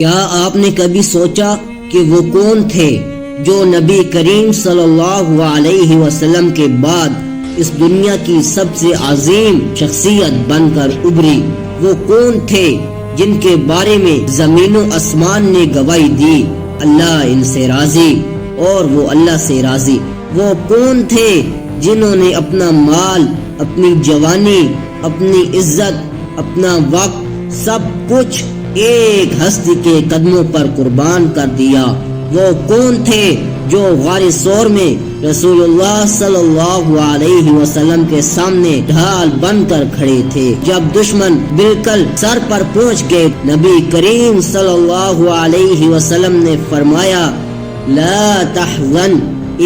کیا آپ نے کبھی سوچا کہ وہ کون تھے جو نبی کریم صلی اللہ علیہ وسلم کے بعد اس دنیا کی سب سے عظیم شخصیت بن کر ابھری؟ وہ کون تھے جن کے بارے میں زمین و آسمان نے گواہی دی اللہ ان سے راضی اور وہ اللہ سے راضی؟ وہ کون تھے جنہوں نے اپنا مال، اپنی جوانی، اپنی عزت، اپنا وقت، سب کچھ ایک ہستی کے قدموں پر قربان کر دیا؟ وہ کون تھے جو غار ثور میں رسول اللہ صلی اللہ علیہ وسلم کے سامنے ڈھال بن کر کھڑے تھے جب دشمن بالکل سر پر پہنچ گئے؟ نبی کریم صلی اللہ علیہ وسلم نے فرمایا، لا تحزن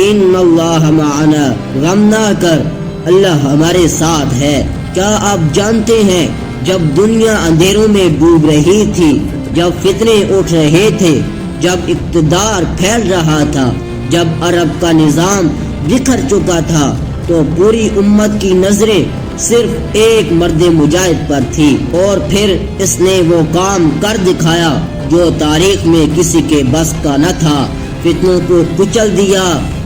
ان اللہ معنا، غم نہ کر، اللہ ہمارے ساتھ ہے۔ کیا آپ جانتے ہیں جب دنیا اندھیروں میں ڈوب رہی تھی، جب فتنے اٹھ رہے تھے، جب اقتدار پھیل رہا تھا، جب عرب کا نظام بکھر چکا تھا، تو پوری امت کی نظریں صرف ایک مرد مجاہد پر تھی، اور پھر اس نے وہ کام کر دکھایا جو تاریخ میں کسی کے بس کا نہ تھا۔ فتنوں کو کچل دیا،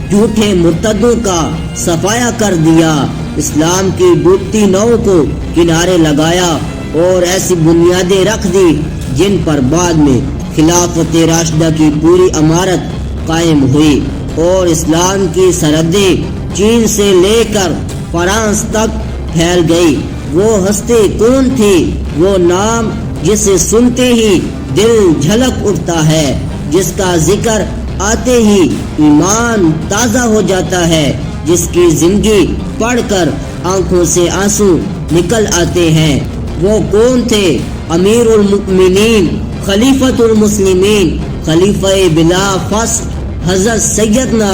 جھوٹے مرتدوں کا صفایا کر دیا، اسلام کی ڈوبتی ناؤ کو کنارے لگایا اور ایسی بنیادیں رکھ دی جن پر بعد میں خلافت راشدہ کی پوری عمارت قائم ہوئی، اور اسلام کی سرحدیں چین سے لے کر فرانس تک پھیل گئی۔ وہ ہستی کون تھی؟ وہ نام جسے سنتے ہی دل جھلک اٹھتا ہے، جس کا ذکر آتے ہی ایمان تازہ ہو جاتا ہے، جس کی زندگی پڑھ کر آنکھوں سے آنسو نکل آتے ہیں۔ وہ کون تھے؟ امیر المؤمنین، خلیفۃ المسلمین، خلیفہ بلا فصل حضرت سیدنا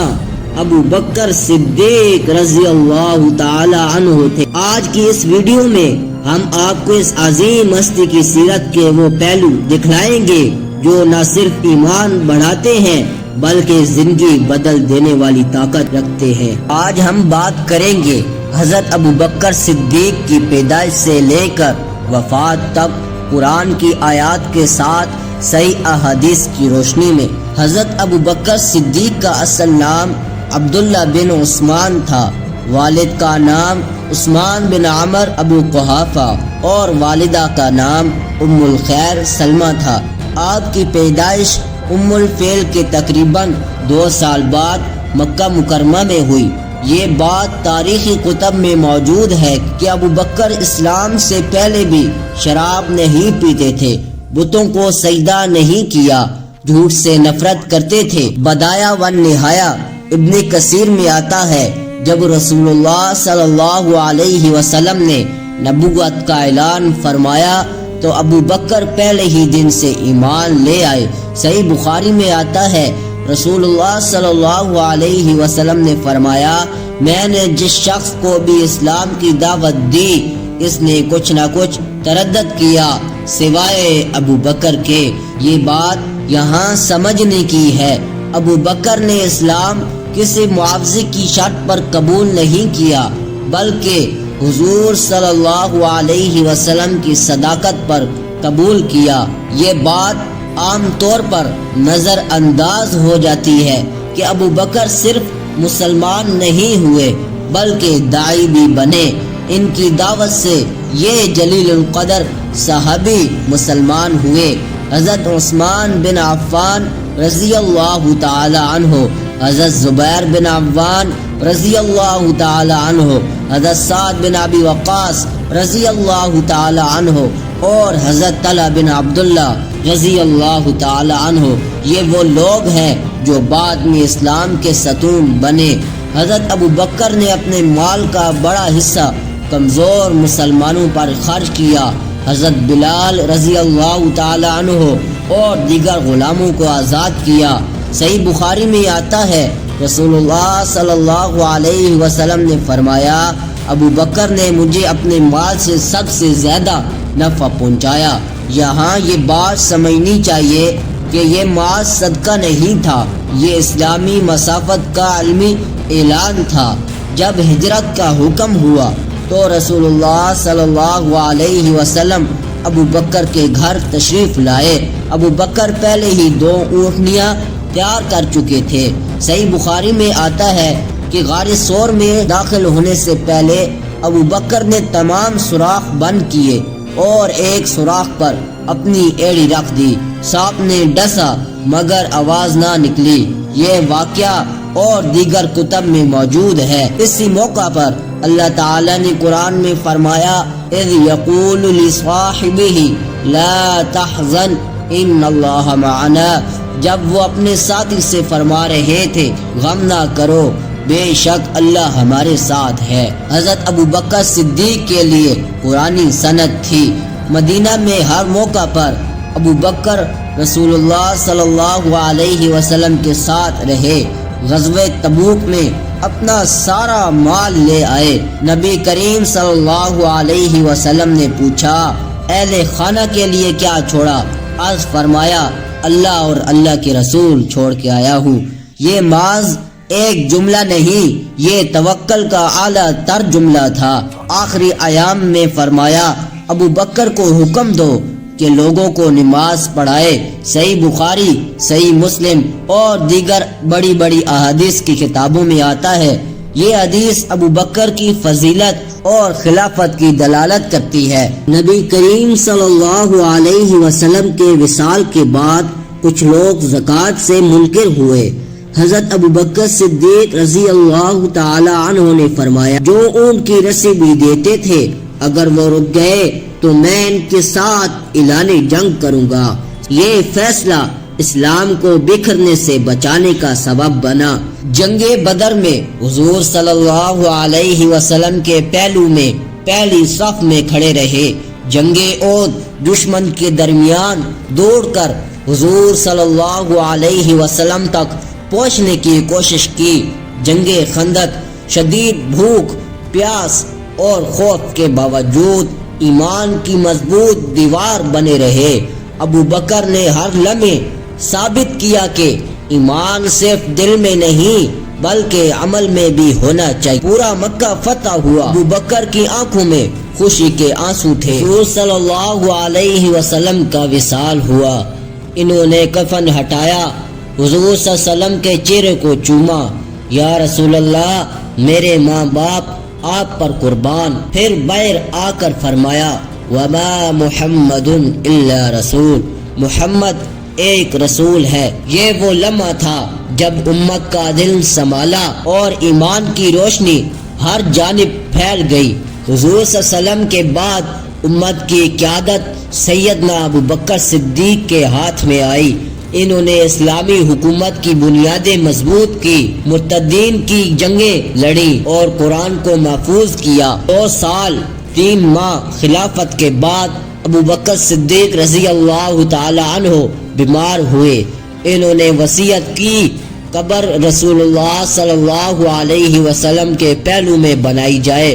ابو بکر صدیق رضی اللہ تعالی عنہ تھے۔ آج کی اس ویڈیو میں ہم آپ کو اس عظیم ہستی کی سیرت کے وہ پہلو دکھلائیں گے جو نہ صرف ایمان بڑھاتے ہیں بلکہ زندگی بدل دینے والی طاقت رکھتے ہیں۔ آج ہم بات کریں گے حضرت ابو بکر صدیق کی پیدائش سے لے کر وفات تک قرآن کی آیات کے ساتھ صحیح احادیث کی روشنی میں۔ حضرت ابو بکر صدیق کا اصل نام عبداللہ بن عثمان تھا۔ والد کا نام عثمان بن عمر ابو قحافہ اور والدہ کا نام ام الخیر سلمہ تھا۔ آپ کی پیدائش ام الفیل کے تقریباً 2 سال بعد مکہ مکرمہ میں ہوئی۔ یہ بات تاریخی کتب میں موجود ہے کہ ابو بکر اسلام سے پہلے بھی شراب نہیں پیتے تھے، بتوں کو سجدہ نہیں کیا، جھوٹ سے نفرت کرتے تھے۔ بدایا و نہایا ابن کثیر میں آتا ہے، جب رسول اللہ صلی اللہ علیہ وسلم نے نبوت کا اعلان فرمایا تو ابو بکر پہلے ہی دن سے ایمان لے آئے۔ صحیح بخاری میں آتا ہے، رسول اللہ صلی اللہ علیہ وسلم نے فرمایا، میں نے جس شخص کو بھی اسلام کی دعوت دی، اس نے کچھ نہ کچھ تردد کیا سوائے ابو بکر کے۔ یہ بات یہاں سمجھنے کی ہے، ابو بکر نے اسلام کسی معاوضے کی شرط پر قبول نہیں کیا، بلکہ حضور صلی اللہ علیہ وسلم کی صداقت پر قبول کیا۔ یہ بات عام طور پر نظر انداز ہو جاتی ہے کہ ابو بکر صرف مسلمان نہیں ہوئے بلکہ داعی بھی بنے۔ ان کی دعوت سے یہ جلیل القدر صحابی مسلمان ہوئے۔ حضرت عثمان بن عفان رضی اللہ تعالی عنہ، حضرت زبیر بن عوام رضی اللہ تعالی عنہ، حضرت سعد بن ابی وقاص رضی اللہ تعالی عنہ اور حضرت طلحہ بن عبداللہ رضی اللہ تعالی عنہ، یہ وہ لوگ ہیں جو بعد میں اسلام کے ستون بنے۔ حضرت ابو بکر نے اپنے مال کا بڑا حصہ کمزور مسلمانوں پر خرچ کیا۔ حضرت بلال رضی اللہ تعالی عنہ اور دیگر غلاموں کو آزاد کیا۔ صحیح بخاری میں آتا ہے، رسول اللہ صلی اللہ علیہ وسلم نے فرمایا، ابو بکر نے مجھے اپنے مال سے سب سے زیادہ نفع پہنچایا۔ یہاں یہ بات سمجھنی چاہیے کہ یہ مال صدقہ نہیں تھا، یہ اسلامی مسافت کا علمی اعلان تھا۔ جب ہجرت کا حکم ہوا تو رسول اللہ صلی اللہ علیہ وسلم ابو بکر کے گھر تشریف لائے۔ ابو بکر پہلے ہی 2 اونٹنیاں تیار کر چکے تھے۔ صحیح بخاری میں آتا ہے کہ غار ثور میں داخل ہونے سے پہلے ابو بکر نے تمام سوراخ بند کیے اور ایک سوراخ پر اپنی ایڑی رکھ دی۔ سانپ نے ڈسا مگر آواز نہ نکلی۔ یہ واقعہ اور دیگر کتب میں موجود ہے۔ اسی موقع پر اللہ تعالی نے قرآن میں فرمایا اذ یقول لصاحبہ لا تحزن ان اللہ معنا، جب وہ اپنے ساتھی سے فرما رہے تھے غم نہ کرو، بے شک اللہ ہمارے ساتھ ہے۔ حضرت ابو بکر صدیق کے لیے قرآنی سند تھی۔ مدینہ میں ہر موقع پر ابو بکر رسول اللہ صلی اللہ علیہ وسلم کے ساتھ رہے۔ غزوہ تبوک میں اپنا سارا مال لے آئے۔ نبی کریم صلی اللہ علیہ وسلم نے پوچھا اہل خانہ کے لیے کیا چھوڑا؟ عرض فرمایا اللہ اور اللہ کے رسول چھوڑ کے آیا ہوں۔ یہ محض ایک جملہ نہیں، یہ توکل کا اعلیٰ تر جملہ تھا۔ آخری ایام میں فرمایا ابو بکر کو حکم دو کہ لوگوں کو نماز پڑھائے۔ صحیح بخاری، صحیح مسلم اور دیگر بڑی بڑی احادیث کی کتابوں میں آتا ہے۔ یہ حدیث ابو بکر کی فضیلت اور خلافت کی دلالت کرتی ہے۔ نبی کریم صلی اللہ علیہ وسلم کے وصال کے بعد کچھ لوگ زکوٰۃ سے منکر ہوئے۔ حضرت ابو بکر صدیق رضی اللہ تعالی عنہ نے فرمایا جو اونٹ کی رسی بھی دیتے تھے اگر وہ رک گئے تو میں ان کے ساتھ اعلان جنگ کروں گا۔ یہ فیصلہ اسلام کو بکھرنے سے بچانے کا سبب بنا۔ جنگ بدر میں حضور صلی اللہ علیہ وسلم کے پہلو میں پہلی صف میں کھڑے رہے۔ جنگ احد دشمن کے درمیان دوڑ کر حضور صلی اللہ علیہ وسلم تک پہنچنے کی کوشش کی۔ جنگ خندق شدید بھوک، پیاس اور خوف کے باوجود ایمان کی مضبوط دیوار بنے رہے۔ ابو بکر نے ہر لمحے ثابت کیا کہ ایمان صرف دل میں نہیں بلکہ عمل میں بھی ہونا چاہیے۔ پورا مکہ فتح ہوا۔ ابو بکر کی آنکھوں میں خوشی کے آنسو تھے۔ حضور صلی اللہ علیہ وسلم کا وصال ہوا۔ انہوں نے کفن ہٹایا، حضور صلی اللہ علیہ وسلم کے چہرے کو چوما۔ یا رسول اللہ، میرے ماں باپ آپ پر قربان۔ پھر بیر آ کر فرمایا وما محمد الا رسول، محمد ایک رسول ہے۔ یہ وہ لمحہ تھا جب امت کا دل سنبھالا اور ایمان کی روشنی ہر جانب پھیل گئی۔ حضور صلی اللہ علیہ وسلم کے بعد امت کی قیادت سیدنا ابو بکر صدیق کے ہاتھ میں آئی۔ انہوں نے اسلامی حکومت کی بنیادیں مضبوط کی، مرتدین کی جنگیں لڑی اور قرآن کو محفوظ کیا۔ 2 سال 3 ماہ خلافت کے بعد ابو بکر صدیق رضی اللہ تعالی عنہ بیمار ہوئے۔ انہوں نے وصیت کی قبر رسول اللہ صلی اللہ علیہ وسلم کے پہلو میں بنائی جائے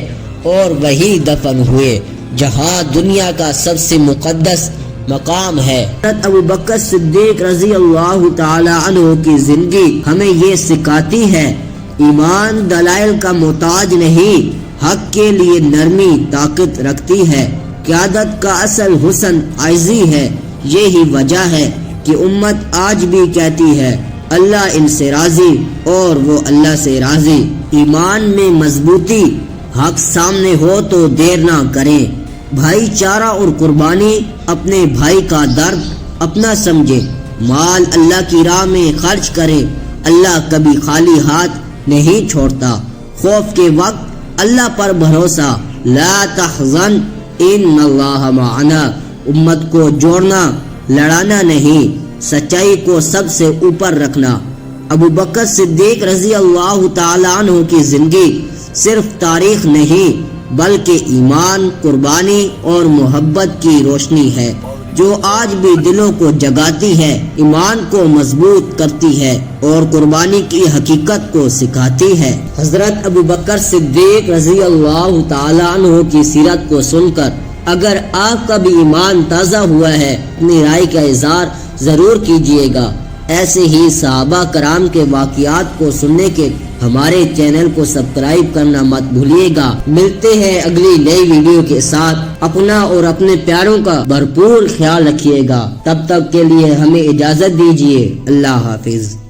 اور وہی دفن ہوئے جہاں دنیا کا سب سے مقدس مقام ہے۔ حضرت ابو بکر صدیق رضی اللہ تعالی عنہ کی زندگی ہمیں یہ سکھاتی ہے ایمان دلائل کا محتاج نہیں، حق کے لیے نرمی طاقت رکھتی ہے۔ قیادت کا اصل حسن عاجزی ہے۔ یہی وجہ ہے کہ امت آج بھی کہتی ہے اللہ ان سے راضی اور وہ اللہ سے راضی۔ ایمان میں مضبوطی، حق سامنے ہو تو دیر نہ کریں۔ بھائی چارہ اور قربانی، اپنے بھائی کا درد اپنا سمجھے، مال اللہ کی راہ میں خرچ کرے۔ اللہ کبھی خالی ہاتھ نہیں چھوڑتا۔ خوف کے وقت اللہ پر بھروسہ، لا تحزن ان اللہ معنا۔ امت کو جوڑنا، لڑانا نہیں، سچائی کو سب سے اوپر رکھنا۔ ابو بکر صدیق رضی اللہ تعالی عنہ کی زندگی صرف تاریخ نہیں بلکہ ایمان، قربانی اور محبت کی روشنی ہے جو آج بھی دلوں کو جگاتی ہے، ایمان کو مضبوط کرتی ہے اور قربانی کی حقیقت کو سکھاتی ہے۔ حضرت ابو بکر صدیق رضی اللہ تعالی عنہ کی سیرت کو سن کر اگر آپ کا بھی ایمان تازہ ہوا ہے اپنی رائے کا اظہار ضرور کیجیے گا۔ ایسے ہی صحابہ کرام کے واقعات کو سننے کے ہمارے چینل کو سبسکرائب کرنا مت بھولیے گا۔ ملتے ہیں اگلی نئی ویڈیو کے ساتھ۔ اپنا اور اپنے پیاروں کا بھرپور خیال رکھیے گا۔ تب تک کے لیے ہمیں اجازت دیجیے۔ اللہ حافظ۔